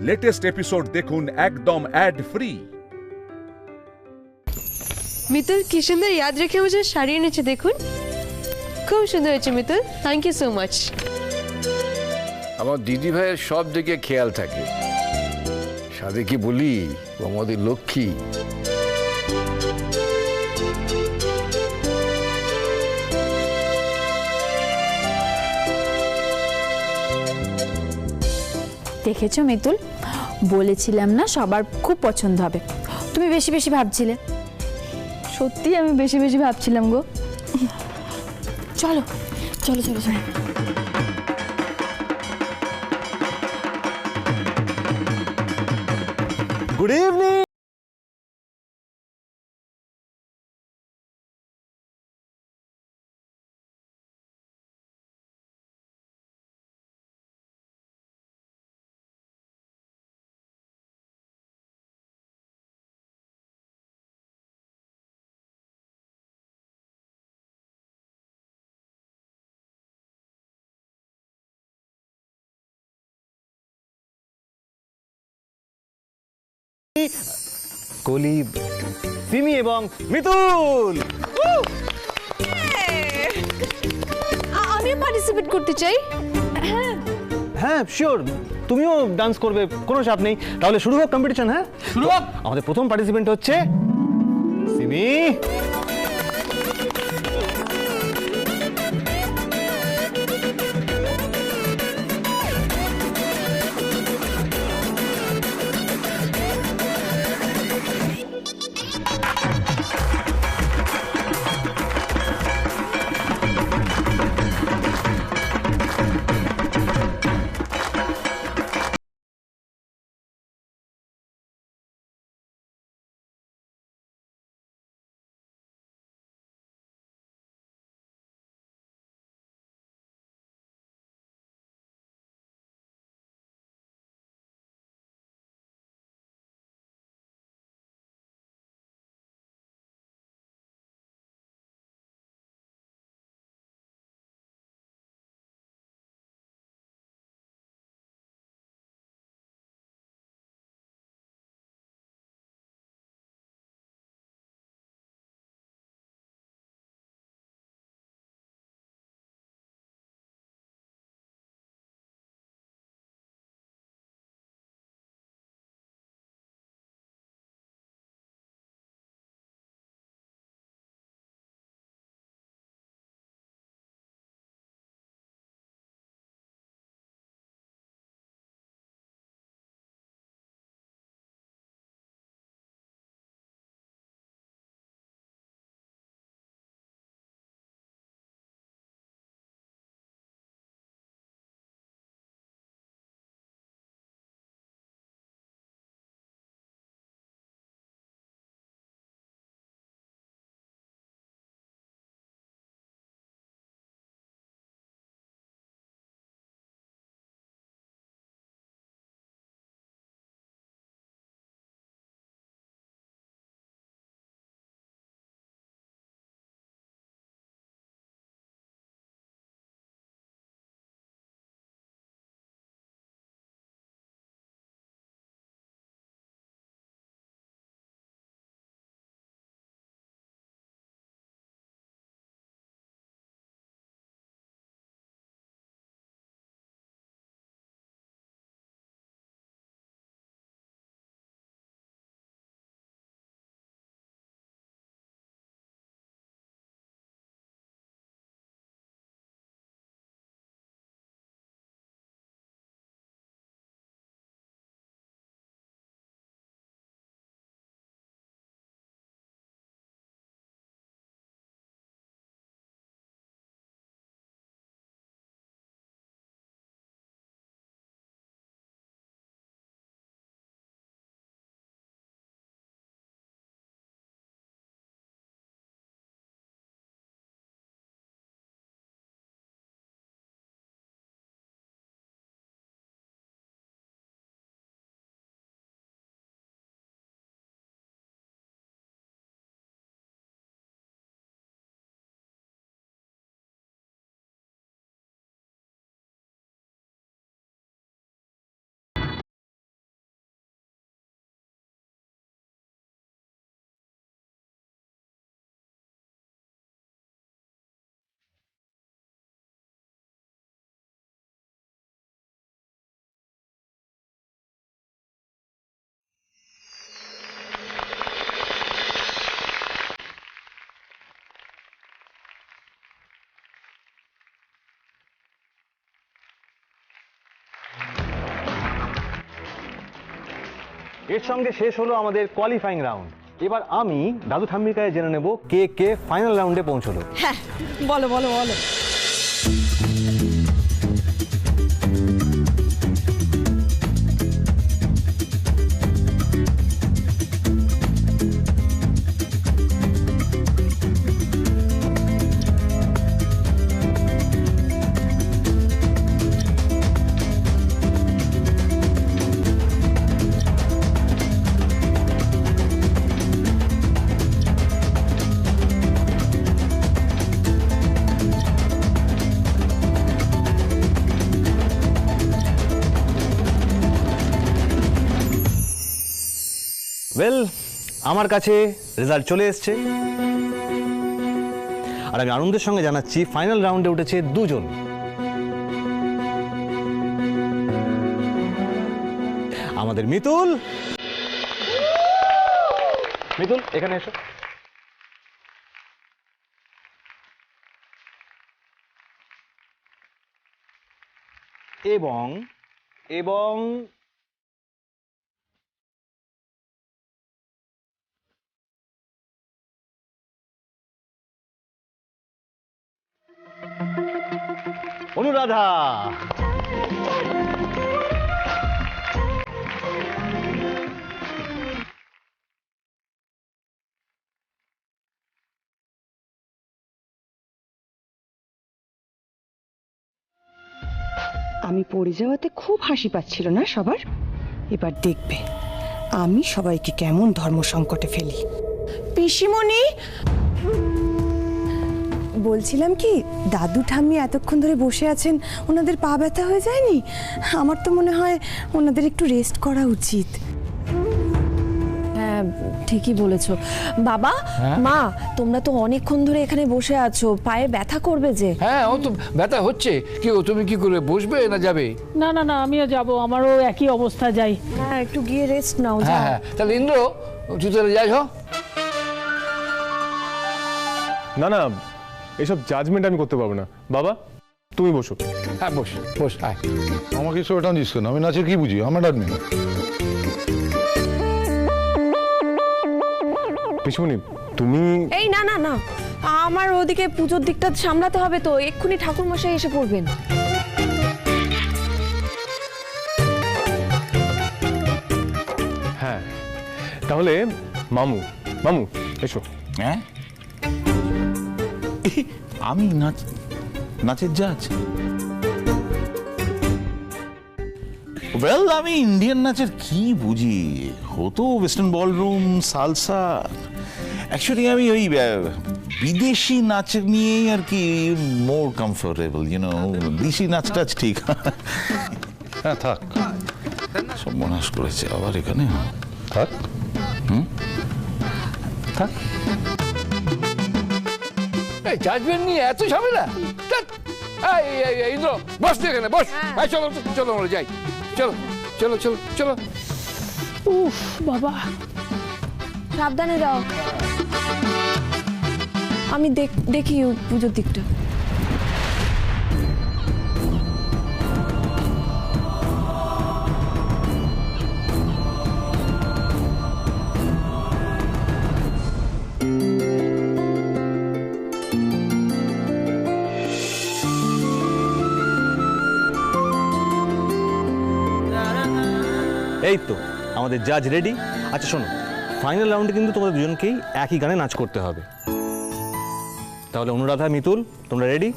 Latest episode দেখুন একদম add free. Mitul কি সুন্দর याद রেখে मुझे শাড়ি এনেছে দেখুন, খুব সুন্দর হয়েছে Mitul, thank you so much. আমার দিদি ভাইয়ের সব দিকে খেয়াল থাকে, সাথে কি বলি ও আমাদের লক্ষ্মী। দেখেছো মিতুল, বলেছিলাম না সবার খুব পছন্দ হবে। তুমি বেশি বেশি ভাবছিলে। সত্যি আমি বেশি বেশি ভাবছিলাম গো। চলো চলো চলো চলো। Good evening. কোহলি, সিমি এবং মিতুল। আমিও পার্টিসিপেট করতে চাই। হ্যাঁ শিওর, তুমিও ডান্স করবে, কোনো চাপ নেই। তাহলে শুরু হোক কম্পিটিশন। হ্যাঁ শুরু হোক। আমাদের প্রথম পার্টিসিপেন্ট হচ্ছে সিমি। এর সঙ্গে শেষ হলো আমাদের কোয়ালিফাইং রাউন্ড। এবার আমি দাদু ঠাম্মির কাছে জেনে নেব কে কে ফাইনাল রাউন্ডে পৌঁছলো। হ্যাঁ, বলো বলো বলো। ওয়েল, আমার কাছে রেজাল্ট চলে এসছে আর আমি আনন্দের সঙ্গে জানাচ্ছি ফাইনাল রাউন্ডে উঠেছে দুজন। আমাদের মিতুল, মিতুল এখানে এসো। এবং এবং অনুরাধা। আমি পড়ে যাওয়াতে খুব হাসি পাচ্ছিল না সবার? এবার দেখবে আমি সবাইকে কেমন ধর্ম সংকটে ফেলি। পিসিমণি, বলছিলাম কি, দাদু ঠাম্মি এতক্ষণ ধরে বসে আছেন, ওনাদের পা ব্যথা হয়ে যায়নি? আমার তো মনে হয় ওনাদের একটু রেস্ট করা উচিত। হ্যাঁ, ঠিকই বলেছো। বাবা, মা, তোমরা তো অনেকক্ষণ ধরে এখানে বসে আছো, পায়ে ব্যথা করবে যে। হ্যাঁ, ও তো ব্যথা হচ্ছে। কি ও, তুমি কি করে বসবে না যাবে? না না না, আমিও যাব, আমারও একই অবস্থা, যাই। হ্যাঁ, একটু গিয়ে রেস্ট নাও। হ্যাঁ হ্যাঁ, তাহলে ইন্দ্র তুই তাহলে যাই। না না, এসব জাজমেন্ট আমি করতে পারবো না। বাবা তুমি বসো। হ্যাঁ, বস বস, আয়। আমাকে এসব এটা দিস কেন? আমি নাচের কি বুঝি? আমার ডাকবি না। পিসমণি তুমি। এই না না না, আমার ওদিকে পুজোর দিকটা সামলাতে হবে তো, এক্ষুনি ঠাকুর মশাই এসে পড়বেন। হ্যাঁ, তাহলে মামু, মামু এসো। হ্যাঁ, আমি নাচের জাজ? ওয়েল, আমি ইন্ডিয়ান নাচের কি বুঝি? হতো ওয়েস্টার্ন বলরুম, সালসা। অ্যাকচুয়ালি আমি ওই বিদেশি নাচ নিয়েই আর কি মোর কমফোর্টেবল, দেশি নাচ টাচ ঠিক। হ্যাঁ, থাক, সব মনাস করেছে আবার এখানে। থাক, থাক। এই জাজমেন্ট নিয়ে এত ঝামেলা? ইন্দ্র বস, তুই এখানে বস। চলো চলো, আমরা যাই। চলো চলো চলো চলো। উফ বাবা, সাবধানে যাও, আমি দেখি পুজোর দিকটা। এই তো আমাদের জাজ রেডি। আচ্ছা শোনো, ফাইনাল রাউন্ডে কিন্তু তোমাদের দুজনকেই একই গানে নাচ করতে হবে। তাহলে অনুরাধা, মিতুল, তোমরা রেডি?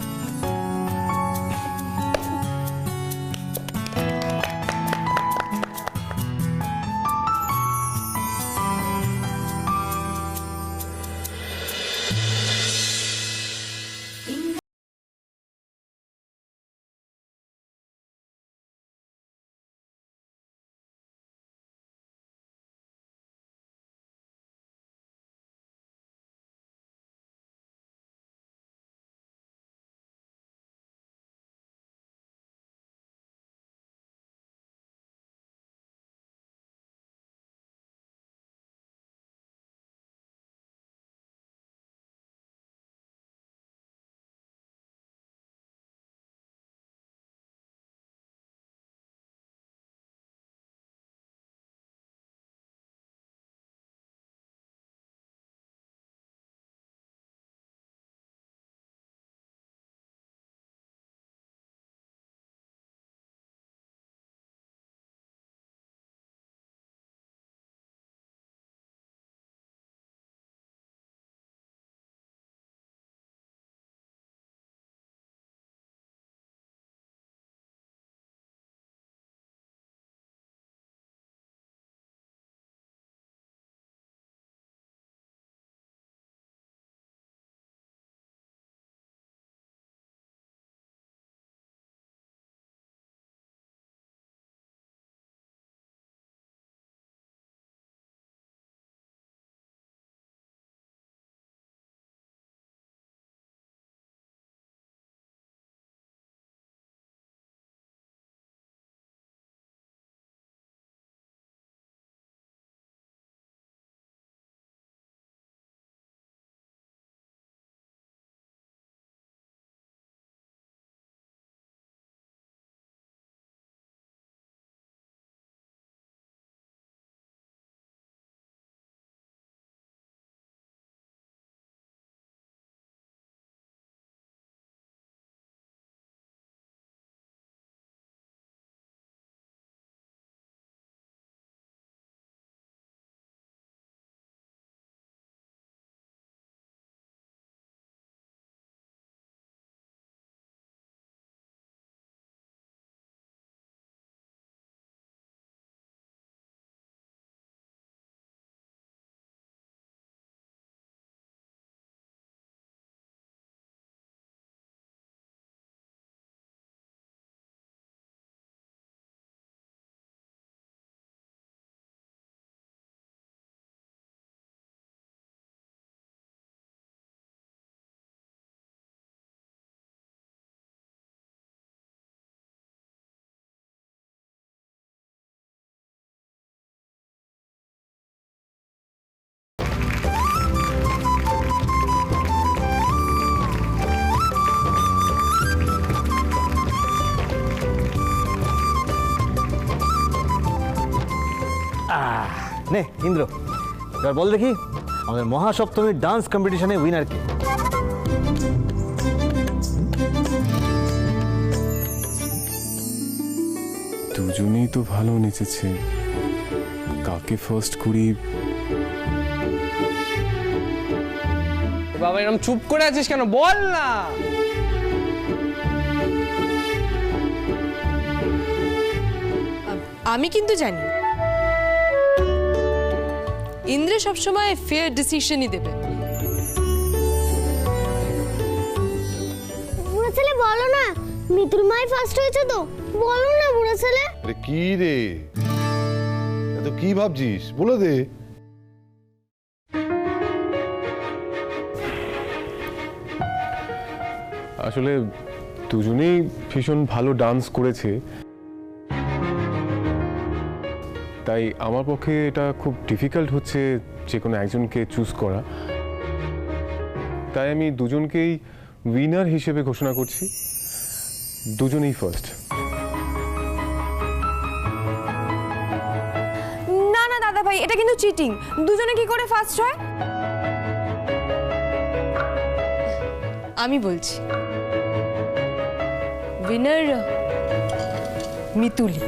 নে ইন্দ্র, এবার বল দেখি আমাদের মহাসপ্তমীর ডান্স কম্পিটিশনে উইনার কে? দুজনেই তো ভালো নেচেছে, কাকে ফার্স্ট করি? বাবা এরকম চুপ করে আছিস কেন, বল না। আমি কিন্তু জানি ইন্দ্র সবসময় ফেয়ার ডিসিশনই দেবে। বুড়ো ছেলে বলো না, মিতুল মাই ফার্স্ট হয়েছে তো, বলো না বুড়ো ছেলে। আরে কি রে, এত কি ভাবছিস, বলে দে। আসলে দুজনেই ভীষণ ভালো ডান্স করেছে, তাই আমার পক্ষে এটা খুব ডিফিকাল্ট হচ্ছে যে কোনো একজনকে চুজ করা। তাই আমি দুজনকেই উইনার হিসেবে ঘোষণা করছি, দুজনেই ফার্স্ট। না না দাদা ভাই, এটা কিন্তু চিটিং। দুজনে কি করে ফার্স্ট হয়? আমি বলছি উইনার মিতুলি।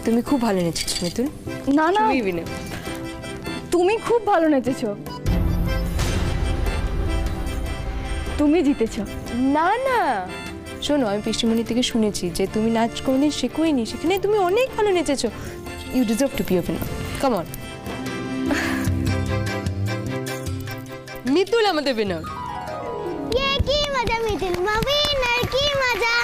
তুমি খুব ভালো নেচেছো মিতুল। না না, তুমি উইনার। তুমি খুব ভালো নেচেছো, তুমি জিতেছো। না না শোনো, আমি পিসিমণি থেকে শুনেছি যে তুমি নাচ কোনোদিন শেখোইনি, সেখানে তুমি অনেক ভালো নেচেছো। You deserve to be a winner. Come on. Mitul আমাদের উইনার। ये की मजा मिতুল মামি, নার কি মজা।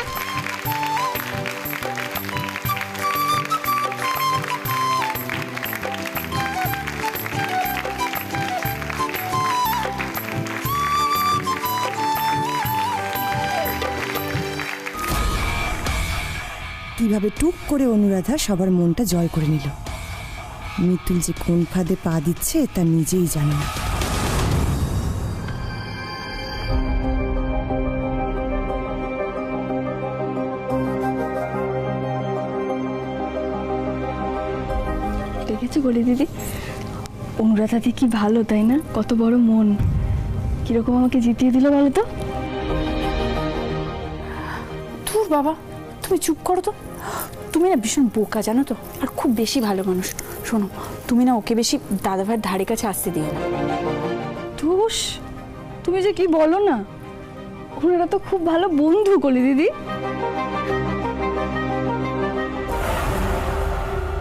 কিভাবে টুক করে অনুরাধা সবার মনটা জয় করে নিল। মিতুল যে কোন ফাঁদে পা দিচ্ছে তা নিজেই জানে না। দেখেছো গলি দিদি, অনুরাধাদি কি ভালো তাই না? কত বড় মন, কিরকম আমাকে জিতিয়ে দিল বলো তো। ধুর বাবা, তুমি চুপ করো তো। তুমি না ভীষণ বোকা জানো তো, আর খুব বেশি ভালো মানুষ। শোনো, তুমি না ওকে বেশি দাদাভাইয়ের ধারে কাছে আসতে দিও না। ধুস, তুমি যে কি বলো না, ওরা তো খুব ভালো বন্ধু গলি দিদি।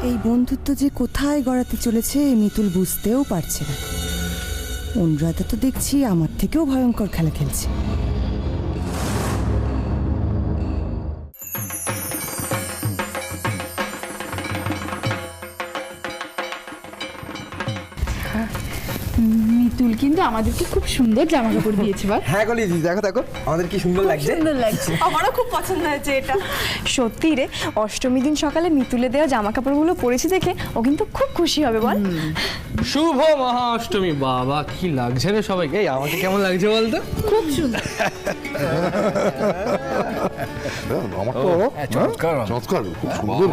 এই বন্ধুত্ব যে কোথায় গড়াতে চলেছে মিতুল বুঝতেও পারছে না। অনুরাধা তো দেখছি আমার থেকেও ভয়ঙ্কর খেলা খেলছে। মিতুল কিন্তু আমাদেরকে খুব সুন্দর জামা কাপড় দিয়েছে। বল। হ্যাঁ গলি দিদি, দেখো দেখো আমাদের কি সুন্দর লাগছে। সুন্দর লাগছে, আমারও খুব পছন্দ হয়েছে এটা। সত্যি রে, অষ্টমী দিন সকালে মিতুলে দেওয়া জামা কাপড়গুলো পরেছি দেখে ও কিন্তু খুব খুশি হবে। বল। শুভ মহা অষ্টমী। বাবা কি লাগছে রে সবাইকে, এই আমাকে কেমন লাগছে বলতো? খুব সুন্দর। আমার তো চমৎকার চমৎকার, খুব সুন্দর।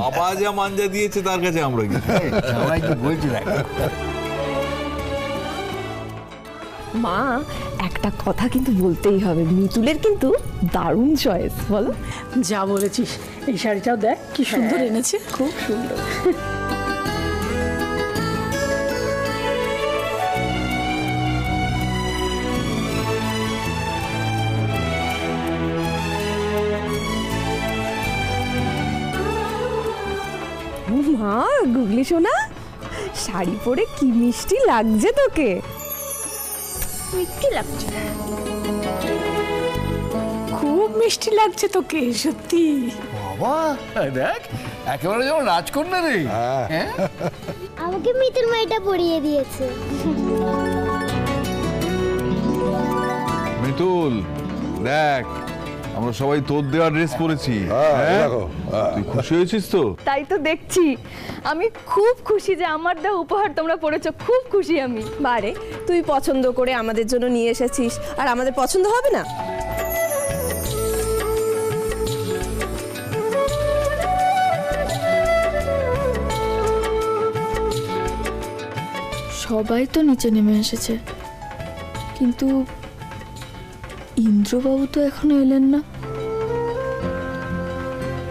বাবা যা মাঞ্জা দিয়েছে তার কাছে আমরা কি বলছি না। মা, একটা কথা কিন্তু বলতেই হবে, মিতুলের কিন্তু দারুণ চয়েস। বলো। যা বলেছিস, এই শাড়িটাও দেখ কি সুন্দর এনেছে, খুব সুন্দর। মা, গুগলি সোনা, শাড়ি পরে কি মিষ্টি লাগছে তোকে। মিষ্টি লাগছে, খুব মিষ্টি লাগছে তোকে সত্যি। বাবা দেখ, একেবারে যেমন রাজকন্যা রে। আমাকে মিতুল মাইটা পরিয়ে দিয়েছে। মিতুল দেখ, আমরা সবাই তোর দেওয়া ড্রেস পরেছি। তুই খুশি হয়েছিস তো? তাই তো দেখছি, আমি খুব খুশি যে আমার দেওয়া উপহার তোমরা পড়েছো, খুব খুশি আমি। বারে, তুই পছন্দ করে আমাদের জন্য নিয়ে এসেছিস, আর আমাদের পছন্দ হবে না? সবাই তো নিচে নেমে এসেছে, কিন্তু ইন্দ্রবাবু তো এখনো এলেন না।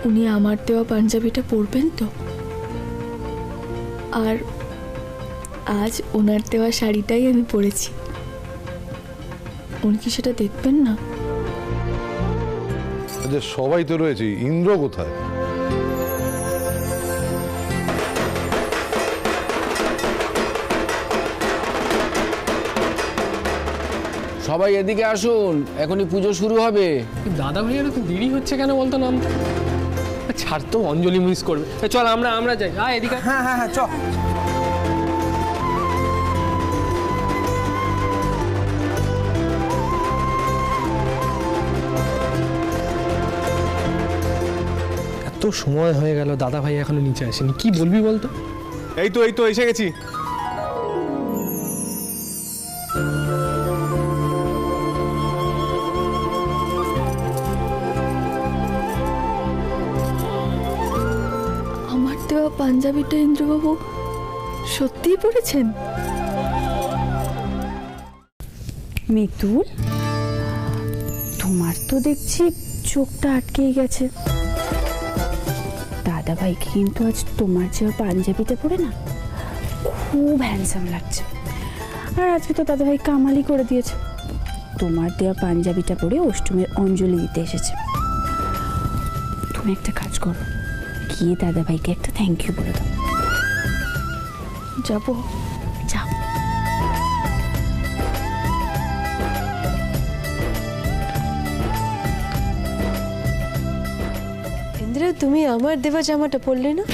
উনি আমার দেওয়া পাঞ্জাবিটা পরবেন তো? আর আজ ওনার দেওয়া শাড়িটাই আমি পরেছি, উনি কি সেটা দেখবেন না? আচ্ছা, সবাই তো রয়েছে, ইন্দ্র কোথায়? সবাই এদিকে আসুন, এখনই পুজো শুরু হবে। দাদা ভাইয়ের তো দেরি হচ্ছে কেন বলতো নাম? ছাড় তো, অঞ্জলি মিস করবে। চল আমরা যাই। এদিকে। হ্যাঁ হ্যাঁ হ্যাঁ, চল। এত সময় হয়ে গেল, দাদা ভাই এখনো নিচে আসেনি, কি বলবি বলতো? এই তো এসে গেছি। আমার দেওয়া পাঞ্জাবিটা ইন্দ্রবাবু সত্যিই পরেছেন? মিতুল, তোমার তো দেখছি চোখটা আটকেই গেছে। দাদা ভাইকে কিন্তু আজ তোমার যে পাঞ্জাবিটা পরে না খুব হ্যান্ডসাম লাগছে। আর আজকে তো দাদা ভাই কামালি করে দিয়েছে, তোমার দেওয়া পাঞ্জাবিটা পরে অষ্টমীর অঞ্জলি দিতে এসেছে। তুমি একটা কাজ করো, গিয়ে দাদা ভাইকে একটা থ্যাংক ইউ বলে দাও। যাবো? যাও। ইন্দ্র, তুমি আমার দেওয়া জামাটা পরলে না?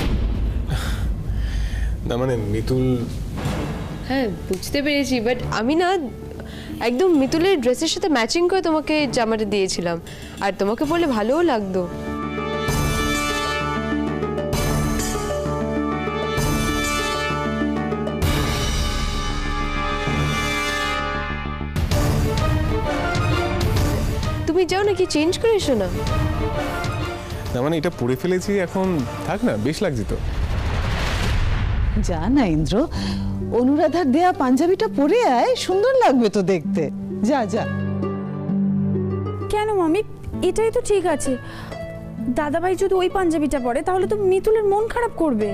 না মানে মিতুল। হ্যাঁ, বুঝতে পেরেছি, বাট আমি না একদম মিতুলের ড্রেসের সাথে ম্যাচিং করে তোমাকে জামাটা দিয়েছিলাম, আর তোমাকে বললে ভালোও লাগতো। তুমি যাও নাকি চেঞ্জ করে এসো না। না মানে এটা পরে ফেলেছি, এখন থাক না, বেশ লাগছে তো। যা না ইন্দ্র, অনুরাধার দেয়া পাঞ্জাবিটা পরে আয়, সুন্দর লাগবে তো দেখতে। যা যা। কেন মামি, এটাই তো ঠিক আছে। দাদা ভাই যদি ওই পাঞ্জাবিটা পরে তাহলে তো মিতুলের মন খারাপ করবে।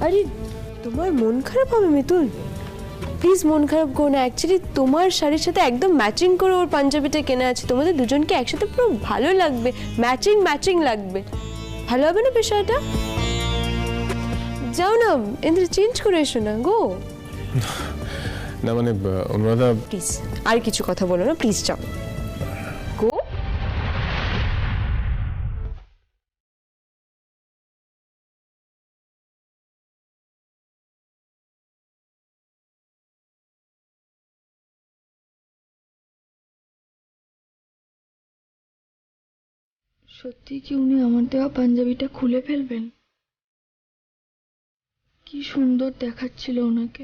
আরে তোমার মন খারাপ হবে মিতুল? প্লিজ মন খারাপ করো না। অ্যাকচুয়ালি তোমার শাড়ির সাথে একদম ম্যাচিং করে ওর পাঞ্জাবিটা কেনা আছে, তোমাদের দুজনকে একসাথে পুরো ভালো লাগবে, ম্যাচিং লাগবে। ভালো হবে না বিষয়টা? যাও না ইন্দ্র, চেঞ্জ করে এসো না। গো। না মানে অনুরাধা, প্লিজ আর কিছু কথা বলো না, প্লিজ যাও। গো। সত্যি কি উনি আমার দেওয়া পাঞ্জাবিটা খুলে ফেলবেন? কি সুন্দর দেখাচ্ছিল ওনাকে।